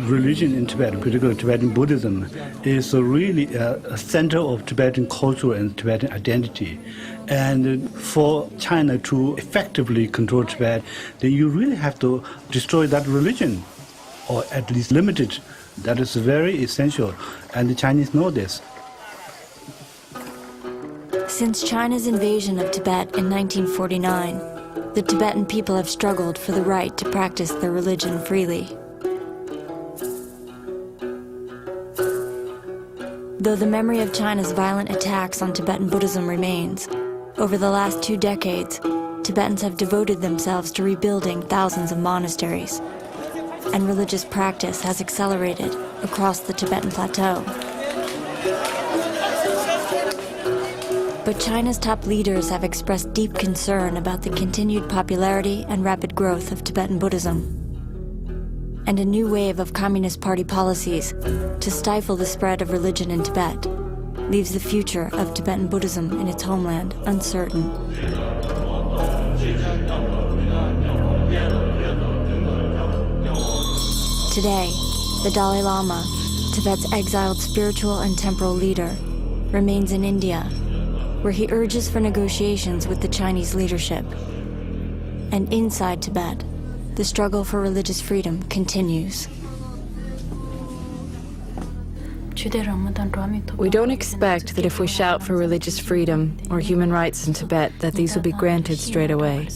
Religion in Tibet, particularly Tibetan Buddhism, is really a center of Tibetan culture and Tibetan identity. And for China to effectively control Tibet, then you really have to destroy that religion, or at least limit it. That is very essential, and the Chinese know this. Since China's invasion of Tibet in 1949, the Tibetan people have struggled for the right to practice their religion freely. Though the memory of China's violent attacks on Tibetan Buddhism remains, over the last 2 decades, Tibetans have devoted themselves to rebuilding thousands of monasteries, and religious practice has accelerated across the Tibetan plateau. But China's top leaders have expressed deep concern about the continued popularity and rapid growth of Tibetan Buddhism, and a new wave of Communist Party policies to stifle the spread of religion in Tibet leaves the future of Tibetan Buddhism in its homeland uncertain. Today, the Dalai Lama, Tibet's exiled spiritual and temporal leader, remains in India, where he urges for negotiations with the Chinese leadership. And inside Tibet, the struggle for religious freedom continues. We don't expect that if we shout for religious freedom or human rights in Tibet that these will be granted straight away.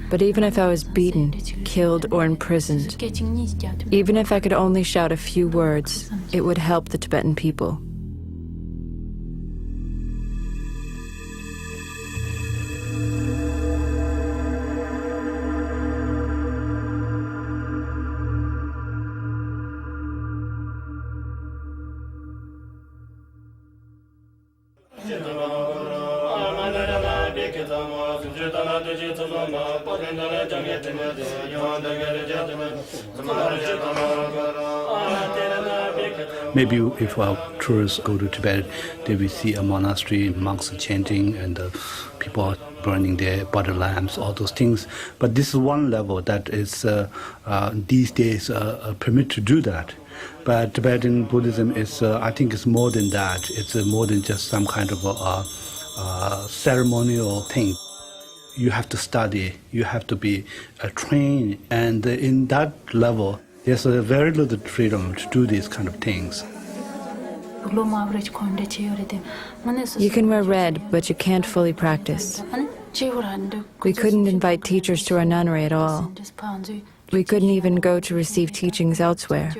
But even if I was beaten, killed, or imprisoned, even if I could only shout a few words, it would help the Tibetan people. Maybe if our tourists go to Tibet, they will see a monastery, monks chanting, and people are burning their butter lamps, all those things. But this is one level that is these days permitted to do that. But Tibetan Buddhism is, I think, is more than that. It's more than just some kind of a ceremonial thing. You have to study, you have to be trained, and in that level, there's a very little freedom to do these kind of things. You can wear red, but you can't fully practice. We couldn't invite teachers to our nunnery at all. We couldn't even go to receive teachings elsewhere.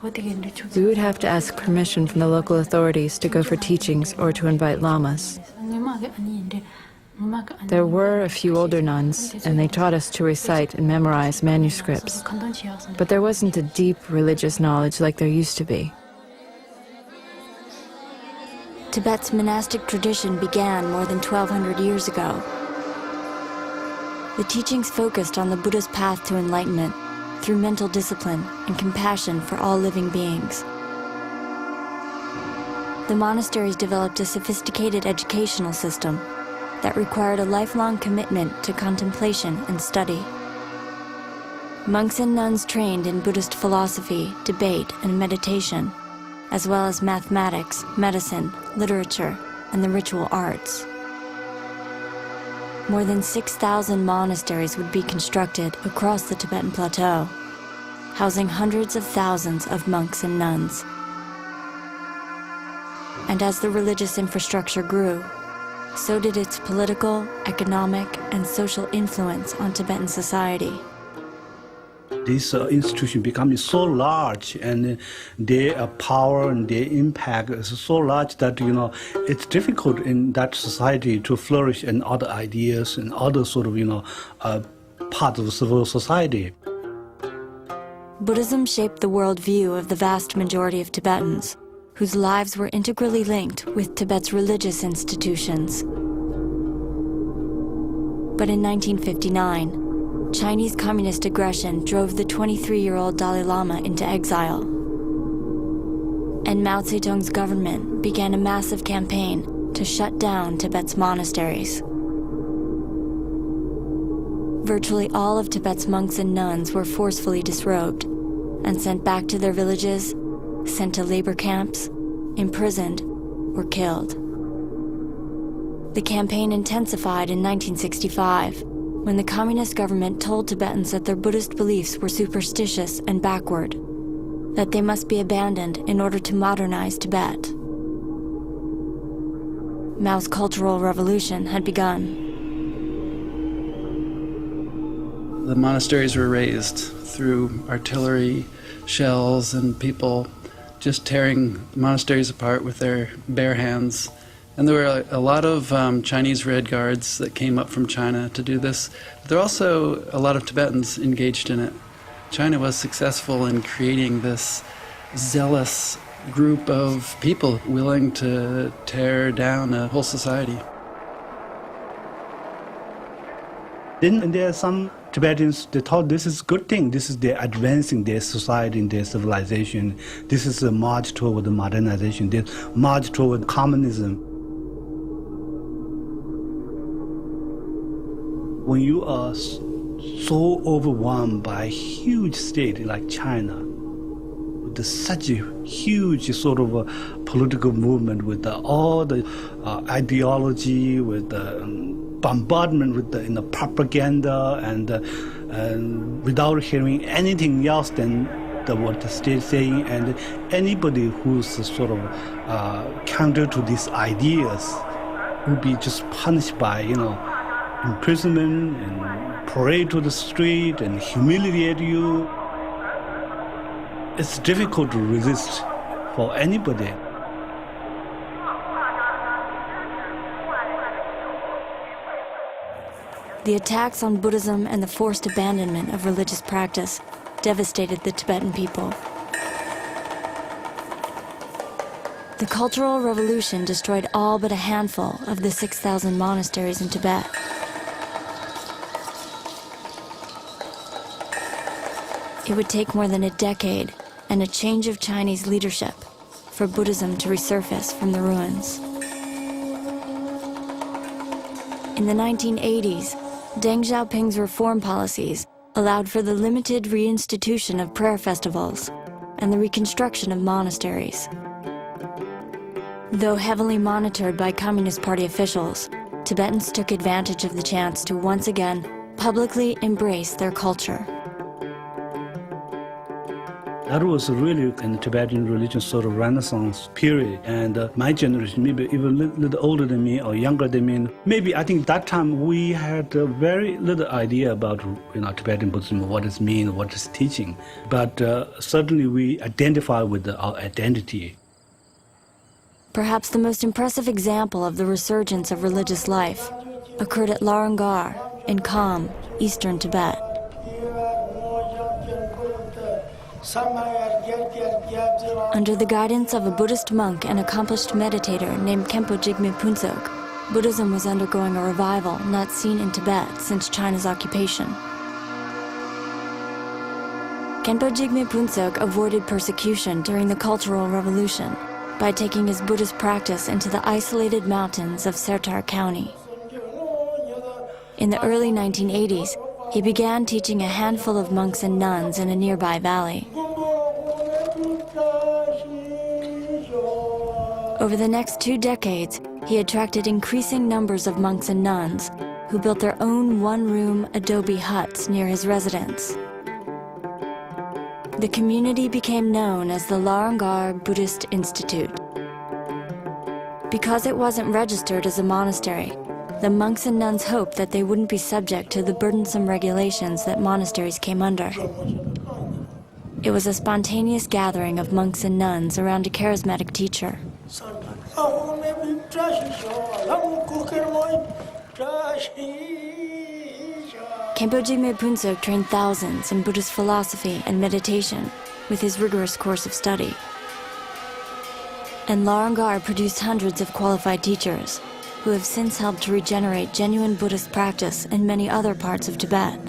We would have to ask permission from the local authorities to go for teachings or to invite lamas. There were a few older nuns, and they taught us to recite and memorize manuscripts. But there wasn't a deep religious knowledge like there used to be. Tibet's monastic tradition began more than 1,200 years ago. The teachings focused on the Buddha's path to enlightenment through mental discipline and compassion for all living beings. The monasteries developed a sophisticated educational system that required a lifelong commitment to contemplation and study. Monks and nuns trained in Buddhist philosophy, debate, and meditation, as well as mathematics, medicine, literature, and the ritual arts. More than 6,000 monasteries would be constructed across the Tibetan plateau, housing hundreds of thousands of monks and nuns. And as the religious infrastructure grew, so did its political, economic, and social influence on Tibetan society. These institutions become so large, and their power and their impact is so large that, it's difficult in that society to flourish in other ideas and other sort of, parts of civil society. Buddhism shaped the worldview of the vast majority of Tibetans, whose lives were integrally linked with Tibet's religious institutions. But in 1959, Chinese communist aggression drove the 23-year-old Dalai Lama into exile. and Mao Zedong's government began a massive campaign to shut down Tibet's monasteries. Virtually all of Tibet's monks and nuns were forcefully disrobed and sent back to their villages, sent to labor camps, imprisoned, or killed. The campaign intensified in 1965 when the communist government told Tibetans that their Buddhist beliefs were superstitious and backward, that they must be abandoned in order to modernize Tibet. Mao's Cultural Revolution had begun. The monasteries were razed through artillery, shells, and people just tearing monasteries apart with their bare hands. And there were a lot of Chinese Red Guards that came up from China to do this. But there were also a lot of Tibetans engaged in it. China was successful in creating this zealous group of people willing to tear down a whole society. Then there are some Tibetans, they thought this is a good thing. This is their advancing their society, their civilization. This is a march toward the modernization, this march toward communism. When you are so overwhelmed by a huge state like China, with such a huge sort of a political movement, with all the ideology, with the bombardment with the propaganda, and without hearing anything else than what the state is saying, and anybody who's sort of counter to these ideas will be just punished by, imprisonment and parade to the street and humiliate you. It's difficult to resist for anybody. The attacks on Buddhism and the forced abandonment of religious practice devastated the Tibetan people. The Cultural Revolution destroyed all but a handful of the 6,000 monasteries in Tibet. It would take more than a decade and a change of Chinese leadership for Buddhism to resurface from the ruins. In the 1980s, Deng Xiaoping's reform policies allowed for the limited reinstitution of prayer festivals and the reconstruction of monasteries. Though heavily monitored by Communist Party officials, Tibetans took advantage of the chance to once again publicly embrace their culture. That was really in the Tibetan religion sort of renaissance period. And my generation, maybe even a little older than me or younger than me, maybe I think that time we had very little idea about Tibetan Buddhism, what it means, what it's teaching. But certainly we identify with our identity. Perhaps the most impressive example of the resurgence of religious life occurred at Larangar in Kham, eastern Tibet. Under the guidance of a Buddhist monk and accomplished meditator named Khenpo Jigme Phuntsok, Buddhism was undergoing a revival not seen in Tibet since China's occupation. Khenpo Jigme Phuntsok avoided persecution during the Cultural Revolution by taking his Buddhist practice into the isolated mountains of Sertar County. In the early 1980s, he began teaching a handful of monks and nuns in a nearby valley. Over the next 2 decades, he attracted increasing numbers of monks and nuns who built their own one-room adobe huts near his residence. The community became known as the Larangar Buddhist Institute. Because it wasn't registered as a monastery, the monks and nuns hoped that they wouldn't be subject to the burdensome regulations that monasteries came under. It was a spontaneous gathering of monks and nuns around a charismatic teacher. Khenpo Jigme Phuntsok trained thousands in Buddhist philosophy and meditation with his rigorous course of study. And Larangar produced hundreds of qualified teachers who have since helped to regenerate genuine Buddhist practice in many other parts of Tibet.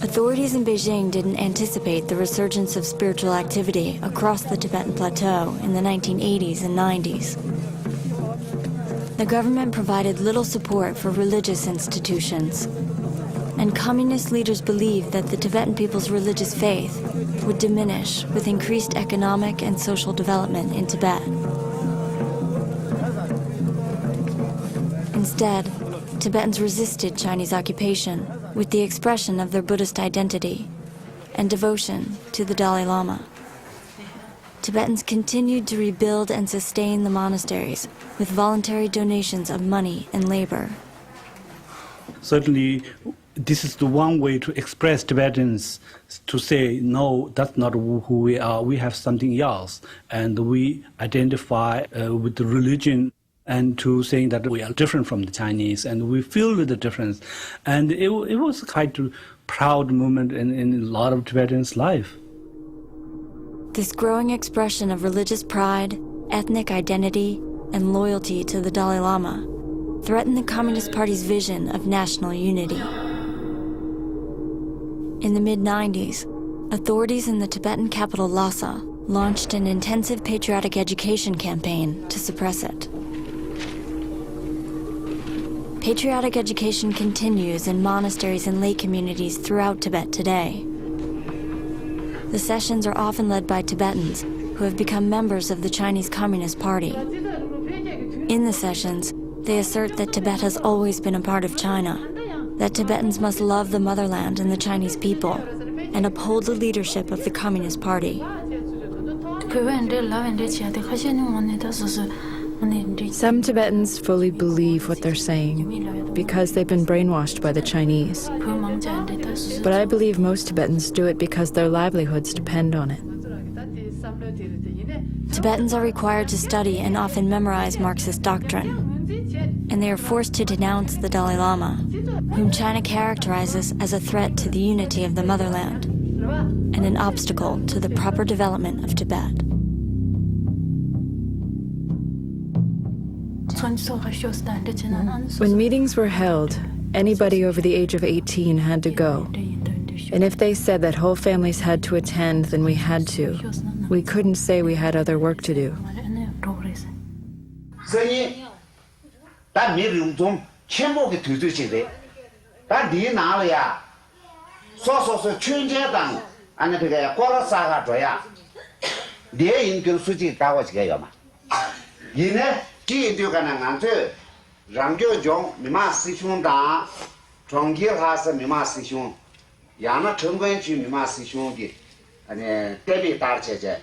A Authorities in Beijing didn't anticipate the resurgence of spiritual activity across the Tibetan plateau in the 1980s and 90s. The government provided little support for religious institutions, and communist leaders believed that the Tibetan people's religious faith would diminish with increased economic and social development in Tibet. Instead, Tibetans resisted Chinese occupation with the expression of their Buddhist identity and devotion to the Dalai Lama. Tibetans continued to rebuild and sustain the monasteries with voluntary donations of money and labor. Certainly, this is the one way to express Tibetans to say, no, that's not who we are. We have something else, and we identify with the religion, and to saying that we are different from the Chinese, and we feel the difference. And it was quite a proud moment in a lot of Tibetans' life. This growing expression of religious pride, ethnic identity, and loyalty to the Dalai Lama threatened the Communist Party's vision of national unity. In the mid-90s, authorities in the Tibetan capital Lhasa launched an intensive patriotic education campaign to suppress it. Patriotic education continues in monasteries and lay communities throughout Tibet today. The sessions are often led by Tibetans who have become members of the Chinese Communist Party. In the sessions, they assert that Tibet has always been a part of China, that Tibetans must love the motherland and the Chinese people, and uphold the leadership of the Communist Party. Some Tibetans fully believe what they're saying because they've been brainwashed by the Chinese. But I believe most Tibetans do it because their livelihoods depend on it. Tibetans are required to study and often memorize Marxist doctrine, and they are forced to denounce the Dalai Lama, whom China characterizes as a threat to the unity of the motherland and an obstacle to the proper development of Tibet. When meetings were held, anybody over the age of 18 had to go. And if they said that whole families had to attend, then we had to. We couldn't say we had other work to do. 야나 정권주 미마 시숑기 아니 대비 달체제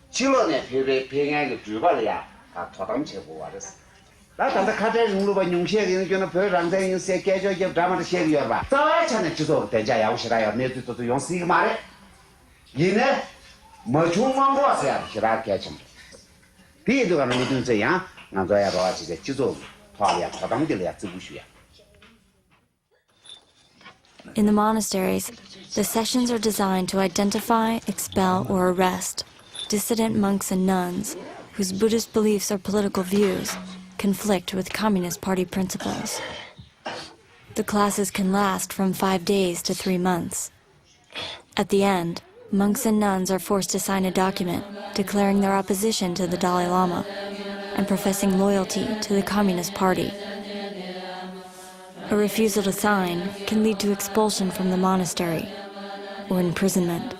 지로네 배배 병행의 주발이야 다 토담체고 와르스 나한테 카드 rum로바 용시에 이거는 별랑대 인세 깨져게 드라마를 시에요 봐 자와찬에 지도 대자 야우시라야 내도도 용시 말에 얘네 뭐중만 거세요 시라 깨침 비도가 너무 저야 나도야 봐 지게 지도 토아야 토담들이야 지부시야. In the monasteries, the sessions are designed to identify, expel, or arrest dissident monks and nuns whose Buddhist beliefs or political views conflict with Communist Party principles. The classes can last from 5 days to 3 months. At the end, monks and nuns are forced to sign a document declaring their opposition to the Dalai Lama and professing loyalty to the Communist Party. A refusal to sign can lead to expulsion from the monastery or imprisonment.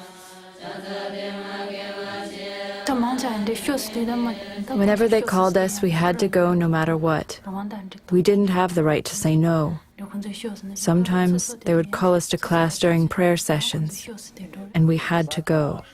Whenever they called us, we had to go no matter what. We didn't have the right to say no. Sometimes they would call us to class during prayer sessions, and we had to go.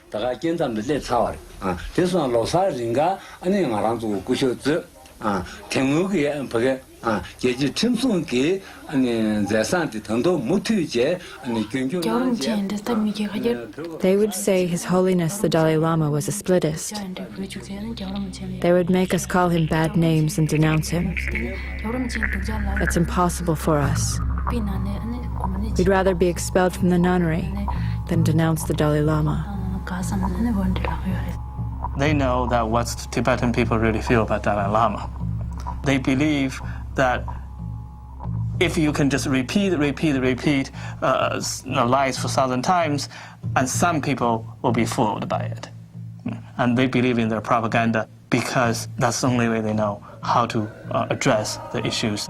They would say His Holiness the Dalai Lama was a splittist. They would make us call him bad names and denounce him. That's impossible for us. We'd rather be expelled from the nunnery than denounce the Dalai Lama. They know that what Tibetan people really feel about Dalai Lama. They believe that if you can just repeat lies for 1,000 times, and some people will be fooled by it. And they believe in their propaganda because that's the only way they know how to address the issues.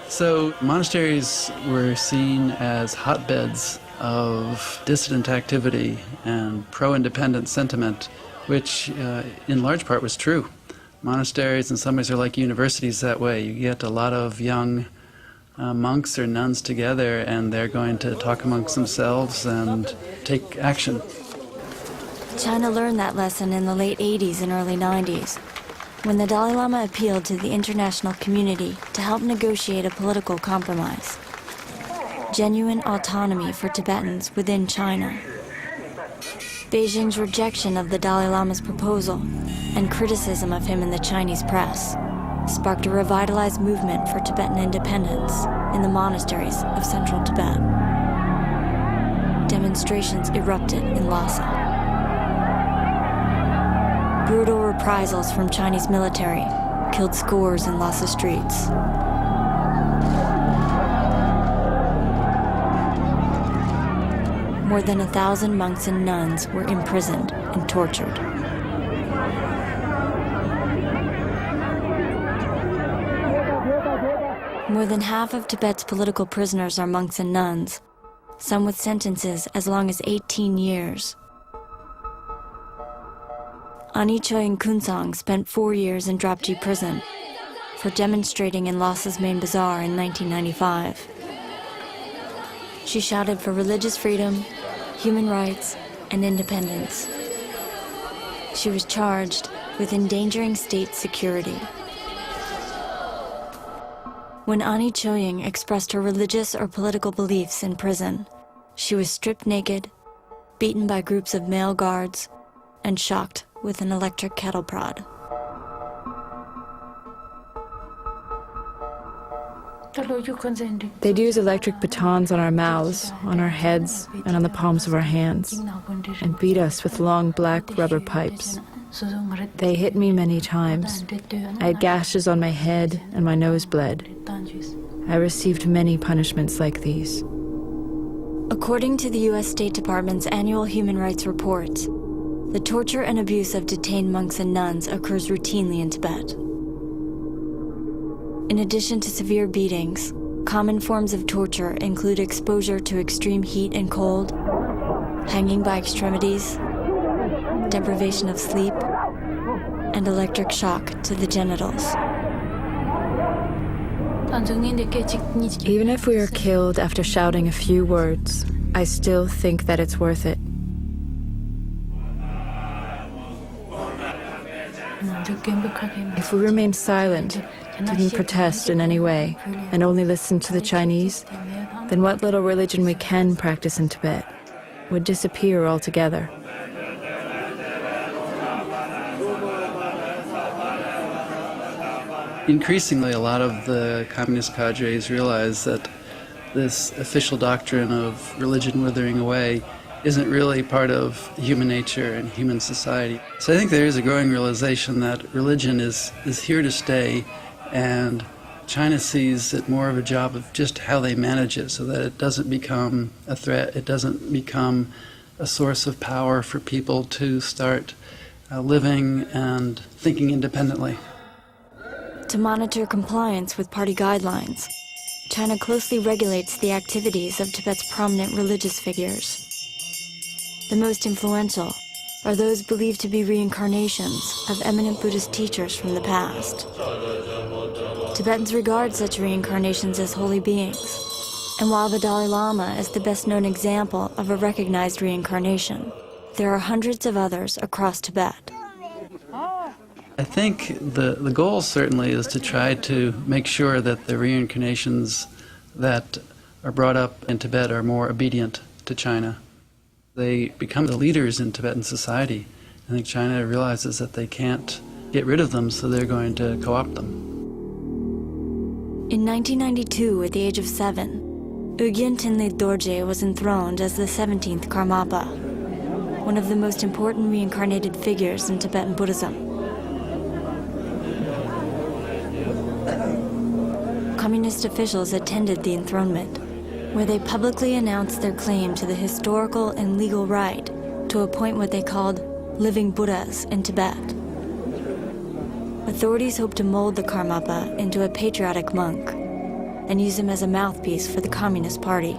So monasteries were seen as hotbeds of dissident activity and pro-independent sentiment, which in large part was true. Monasteries in some ways are like universities that way. You get a lot of young monks or nuns together, and they're going to talk amongst themselves and take action. China learned that lesson in the late 80s and early 90s, when the Dalai Lama appealed to the international community to help negotiate a political compromise. Genuine autonomy for Tibetans within China. Beijing's rejection of the Dalai Lama's proposal and criticism of him in the Chinese press sparked a revitalized movement for Tibetan independence in the monasteries of central Tibet. Demonstrations erupted in Lhasa. Brutal reprisals from Chinese military killed scores in Lhasa streets. More than 1,000 monks and nuns were imprisoned and tortured. More than half of Tibet's political prisoners are monks and nuns, some with sentences as long as 18 years. Ani Choying Kunsang spent 4 years in Drapji prison for demonstrating in Lhasa's main bazaar in 1995. She shouted for religious freedom, human rights, and independence. She was charged with endangering state security. When Ani Choying expressed her religious or political beliefs in prison, she was stripped naked, beaten by groups of male guards, and shocked with an electric cattle prod. They'd use electric batons on our mouths, on our heads, and on the palms of our hands, and beat us with long black rubber pipes. They hit me many times. I had gashes on my head, and my nose bled. I received many punishments like these. According to the U.S. State Department's annual human rights reports, the torture and abuse of detained monks and nuns occurs routinely in Tibet. In addition to severe beatings, common forms of torture include exposure to extreme heat and cold, hanging by extremities, deprivation of sleep, and electric shock to the genitals. Even if we are killed after shouting a few words, I still think that it's worth it. If we remained silent, didn't protest in any way, and only listened to the Chinese, then what little religion we can practice in Tibet would disappear altogether. Increasingly, a lot of the communist cadres realize that this official doctrine of religion withering away isn't really part of human nature and human society. So I think there is a growing realization that religion is here to stay, and China sees it more of a job of just how they manage it so that it doesn't become a threat, it doesn't become a source of power for people to start living and thinking independently. To monitor compliance with party guidelines, China closely regulates the activities of Tibet's prominent religious figures. The most influential are those believed to be reincarnations of eminent Buddhist teachers from the past. Tibetans regard such reincarnations as holy beings, and while the Dalai Lama is the best-known example of a recognized reincarnation, there are hundreds of others across Tibet. I think the goal certainly is to try to make sure that the reincarnations that are brought up in Tibet are more obedient to China. They become the leaders in Tibetan society. I think China realizes that they can't get rid of them, so they're going to co-opt them. In 1992, at the age of 7, Ugyen Tenle Dorje was enthroned as the 17th Karmapa. one of the most important reincarnated figures in Tibetan Buddhism. Communist officials attended the enthronement, where they publicly announced their claim to the historical and legal right to appoint what they called living Buddhas in Tibet. Authorities hoped to mold the Karmapa into a patriotic monk and use him as a mouthpiece for the Communist Party.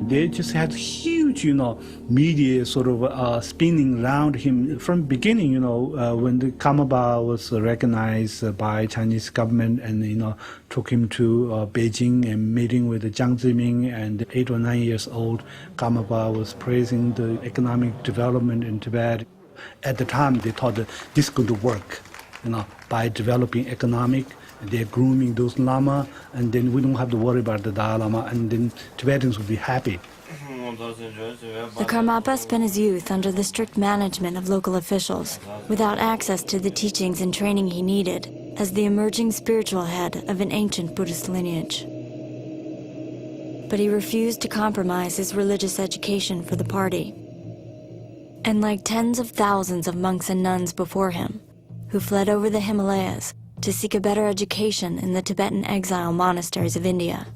They just had huge, media sort of spinning around him from beginning, when the Karmapa was recognized by Chinese government and, took him to Beijing and meeting with Jiang Zemin, and 8 or 9 years old, Karmapa was praising the economic development in Tibet. At the time, they thought that this is going to work, by developing economic. They're grooming those Lama, and then we don't have to worry about the Dalai Lama, and then Tibetans will be happy. The Karmapa spent his youth under the strict management of local officials, without access to the teachings and training he needed as the emerging spiritual head of an ancient Buddhist lineage. But he refused to compromise his religious education for the party. And like tens of thousands of monks and nuns before him, who fled over the Himalayas to seek a better education in the Tibetan exile monasteries of India,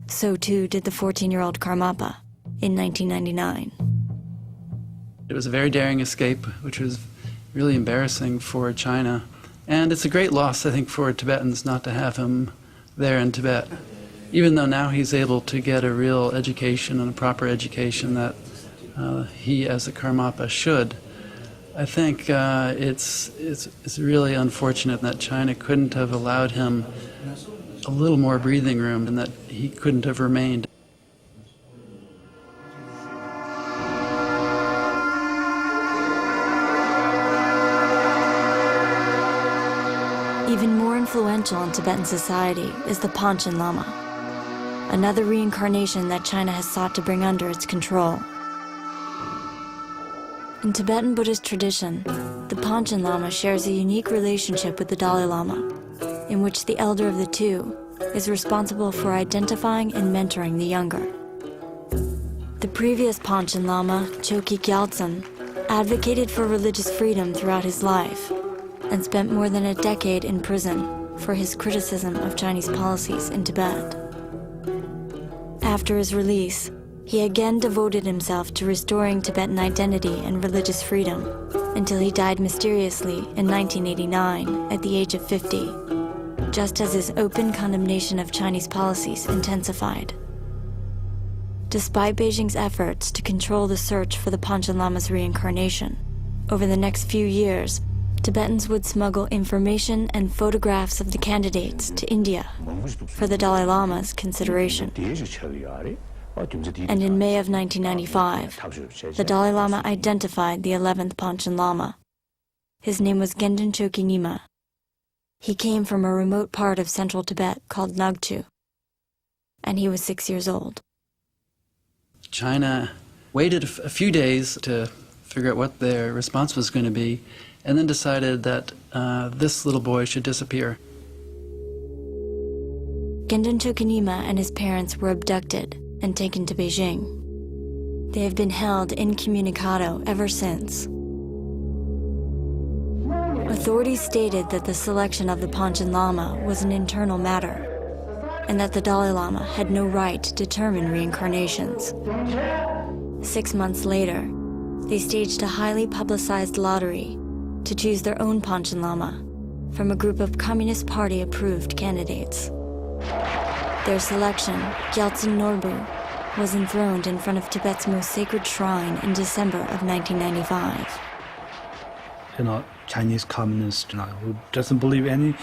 so too did the 14-year-old Karmapa in 1999. It was a very daring escape, which was really embarrassing for China. And it's a great loss, I think, for Tibetans not to have him there in Tibet. Even though now he's able to get a real education and a proper education that he, as a Karmapa, should. I think it's really unfortunate that China couldn't have allowed him a little more breathing room and that he couldn't have remained. Even more influential in Tibetan society is the Panchen Lama, another reincarnation that China has sought to bring under its control. In Tibetan Buddhist tradition, the Panchen Lama shares a unique relationship with the Dalai Lama, in which the elder of the two is responsible for identifying and mentoring the younger. The previous Panchen Lama, Choki Gyaltsen, advocated for religious freedom throughout his life and spent more than a decade in prison for his criticism of Chinese policies in Tibet. After his release, he again devoted himself to restoring Tibetan identity and religious freedom until he died mysteriously in 1989 at the age of 50, just as his open condemnation of Chinese policies intensified. Despite Beijing's efforts to control the search for the Panchen Lama's reincarnation, over the next few years, Tibetans would smuggle information and photographs of the candidates to India for the Dalai Lama's consideration. And in May of 1995, the Dalai Lama identified the 11th Panchen Lama. His name was Gendon Choki Nyima. He came from a remote part of central Tibet called Nagchu, and he was 6 years old. China waited a few days to figure out what their response was going to be, and then decided that this little boy should disappear. Gendon Choki Nyima and his parents were abducted and taken to Beijing. They have been held incommunicado ever since. Authorities stated that the selection of the Panchen Lama was an internal matter, and that the Dalai Lama had no right to determine reincarnations. 6 months later, they staged a highly publicized lottery to choose their own Panchen Lama from a group of Communist Party-approved candidates. Their selection, Gyaltsen Norbu, was enthroned in front of Tibet's most sacred shrine in December of 1995. Chinese communist, who doesn't believe any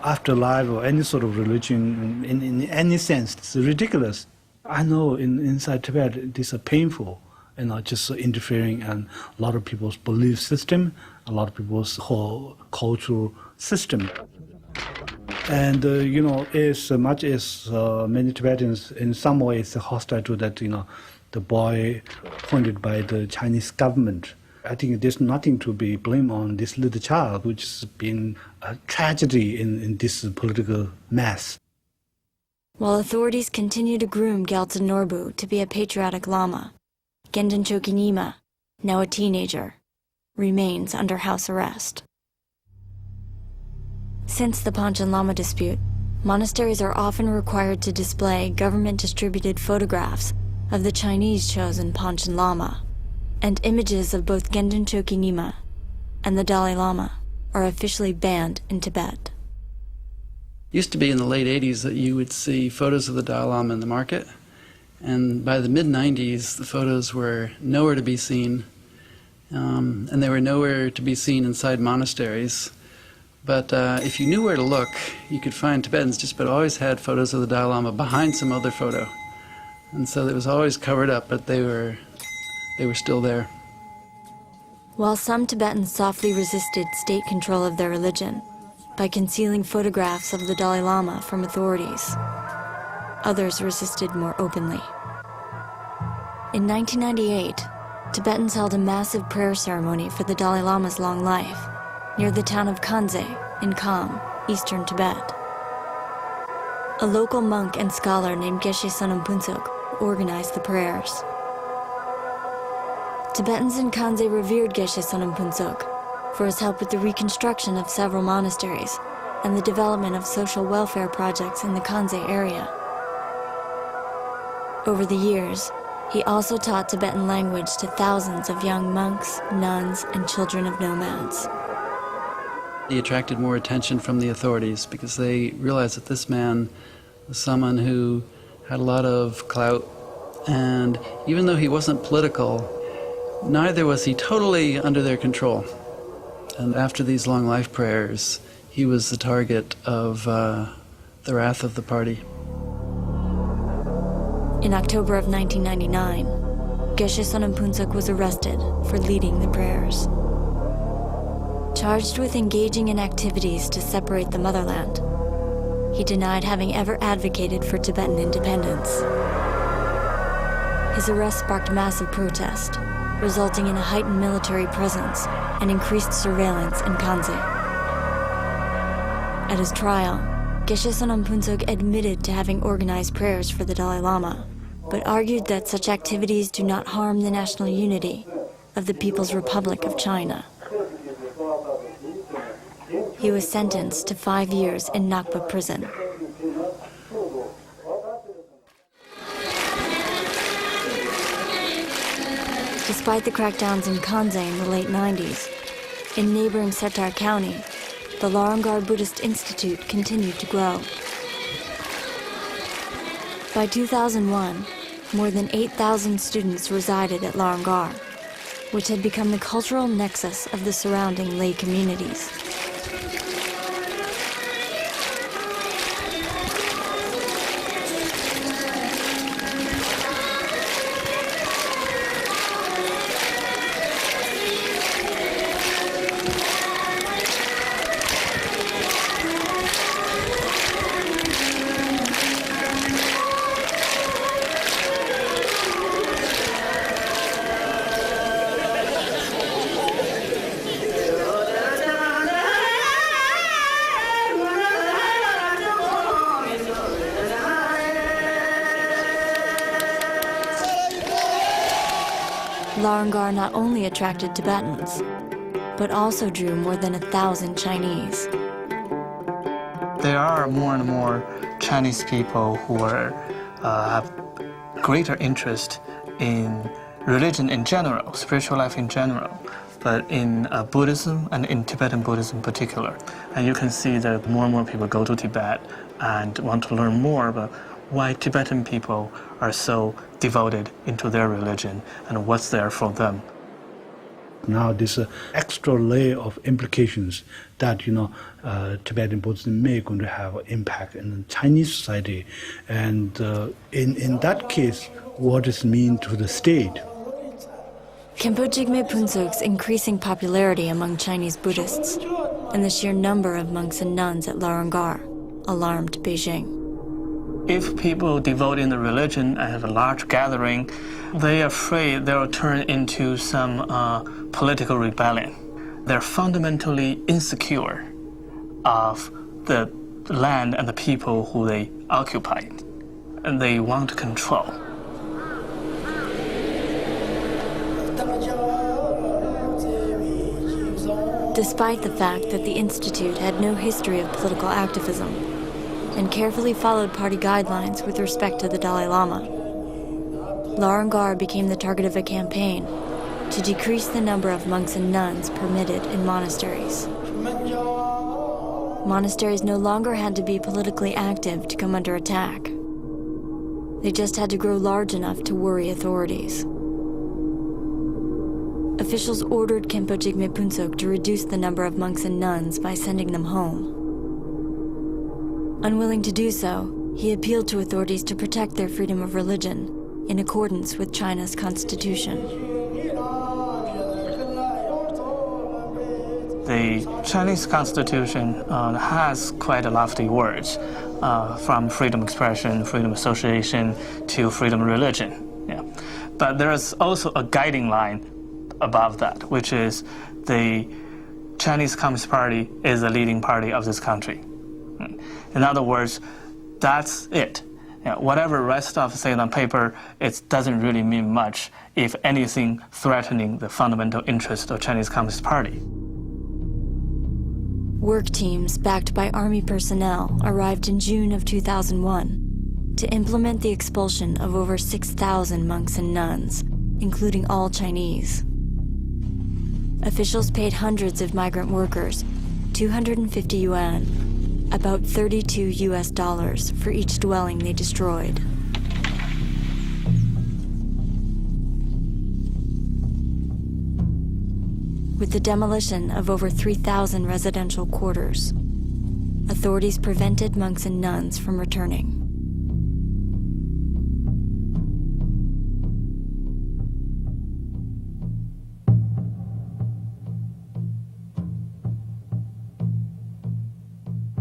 afterlife or any sort of religion in any sense. It's ridiculous. I know inside Tibet, this is painful, just interfering in a lot of people's belief system, a lot of people's whole cultural system. And, as much as many Tibetans in some ways hostile to that, the boy appointed by the Chinese government, I think there's nothing to be blamed on this little child, which has been a tragedy in this political mess. While authorities continue to groom Gyaltsen Norbu to be a patriotic Lama, Gendon Choki Nyima, now a teenager, remains under house arrest. Since the Panchen Lama dispute, monasteries are often required to display government-distributed photographs of the Chinese-chosen Panchen Lama, and images of both Gendun Choki Nyima and the Dalai Lama are officially banned in Tibet. Used to be in the late 80s that you would see photos of the Dalai Lama in the market, and by the mid-90s the photos were nowhere to be seen, and they were nowhere to be seen inside monasteries. But if you knew where to look, you could find Tibetans just about always had photos of the Dalai Lama behind some other photo. And so it was always covered up, but they were still there. While some Tibetans softly resisted state control of their religion by concealing photographs of the Dalai Lama from authorities, others resisted more openly. In 1998, Tibetans held a massive prayer ceremony for the Dalai Lama's long life near the town of Kanze in Kham, eastern Tibet. A local monk and scholar named Geshe Sonam Phuntsok organized the prayers. Tibetans in Kanze revered Geshe Sonam Phuntsok for his help with the reconstruction of several monasteries and the development of social welfare projects in the Kanze area. Over the years, he also taught Tibetan language to thousands of young monks, nuns, and children of nomads. He attracted more attention from the authorities because they realized that this man was someone who had a lot of clout, and even though he wasn't political, neither was he totally under their control. And after these long life prayers, he was the target of the wrath of the party. In October of 1999, Geshe Sonam Phuntsok was arrested for leading the prayers. Charged with engaging in activities to separate the motherland, he denied having ever advocated for Tibetan independence. His arrest sparked massive protest, resulting in a heightened military presence and increased surveillance in Kanze. At his trial, Geshe Sonam Phuntsok admitted to having organized prayers for the Dalai Lama, but argued that such activities do not harm the national unity of the People's Republic of China. He was sentenced to 5 years in Nakba prison. Despite the crackdowns in Kanze in the late 90s, in neighboring Setar County, the Larangar Buddhist Institute continued to grow. By 2001, more than 8,000 students resided at Larangar, which had become the cultural nexus of the surrounding lay communities. Larangar not only attracted Tibetans, but also drew more than 1,000 Chinese. There are more and more Chinese people who have greater interest in religion in general, spiritual life in general, but in Buddhism and in Tibetan Buddhism in particular. And you can see that more and more people go to Tibet and want to learn more about why Tibetan people are so devoted into their religion and what's there for them. Now this extra layer of implications that Tibetan Buddhism may going to have an impact in the Chinese society, and in that case, what does it mean to the state? Khenpo Jigme Phuntsok's increasing popularity among Chinese Buddhists and the sheer number of monks and nuns at Larangar alarmed Beijing. If people devote in the religion and have a large gathering, they're afraid they'll turn into some political rebellion. They're fundamentally insecure of the land and the people who they occupy, and they want control. despite the fact that the Institute had no history of political activism and carefully followed party guidelines with respect to the Dalai Lama. Larangar became the target of a campaign to decrease the number of monks and nuns permitted in monasteries. Monasteries no longer had to be politically active to come under attack. They just had to grow large enough to worry authorities. Officials ordered Khenpo Jigme Phuntsok to reduce the number of monks and nuns by sending them home. Unwilling to do so, he appealed to authorities to protect their freedom of religion in accordance with China's constitution. The Chinese constitution has quite a lofty words, from freedom of expression, freedom of association, to freedom of religion. Yeah. But there is also a guiding line above that, which is the Chinese Communist Party is the leading party of this country. In other words, that's it. Whatever rest of say on paper, it doesn't really mean much, if anything threatening the fundamental interest of Chinese Communist Party. Work teams backed by army personnel arrived in June of 2001 to implement the expulsion of over 6,000 monks and nuns, including all Chinese. Officials paid hundreds of migrant workers 250 yuan, about $32 for each dwelling they destroyed. With the demolition of over 3,000 residential quarters, authorities prevented monks and nuns from returning.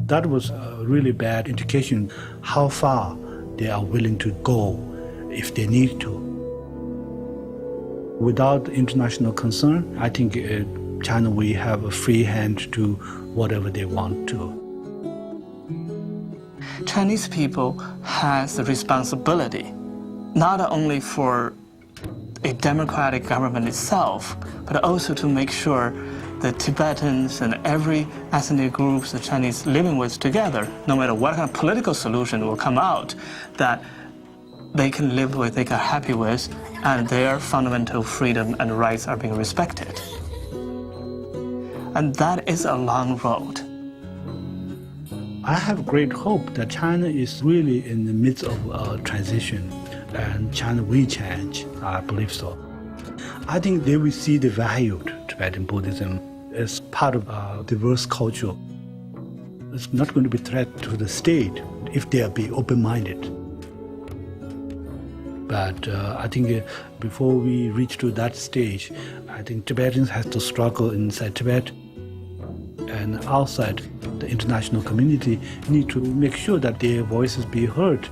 That was a really bad indication how far they are willing to go if they need to. Without international concern, I think China will have a free hand to do whatever they want to. Chinese people has the responsibility not only for a democratic government itself, but also to make sure the Tibetans and every ethnic groups the Chinese living with together, no matter what kind of political solution will come out, that they can live with, they are happy with, and their fundamental freedom and rights are being respected. And that is a long road. I have great hope that China is really in the midst of a transition, and China will change. I believe so. I think they will see the value of Tibetan Buddhism as part of a diverse culture. It's not going to be a threat to the state if they be open-minded. But I think before we reach to that stage, I think Tibetans have to struggle inside Tibet, and outside the international community need to make sure that their voices be heard.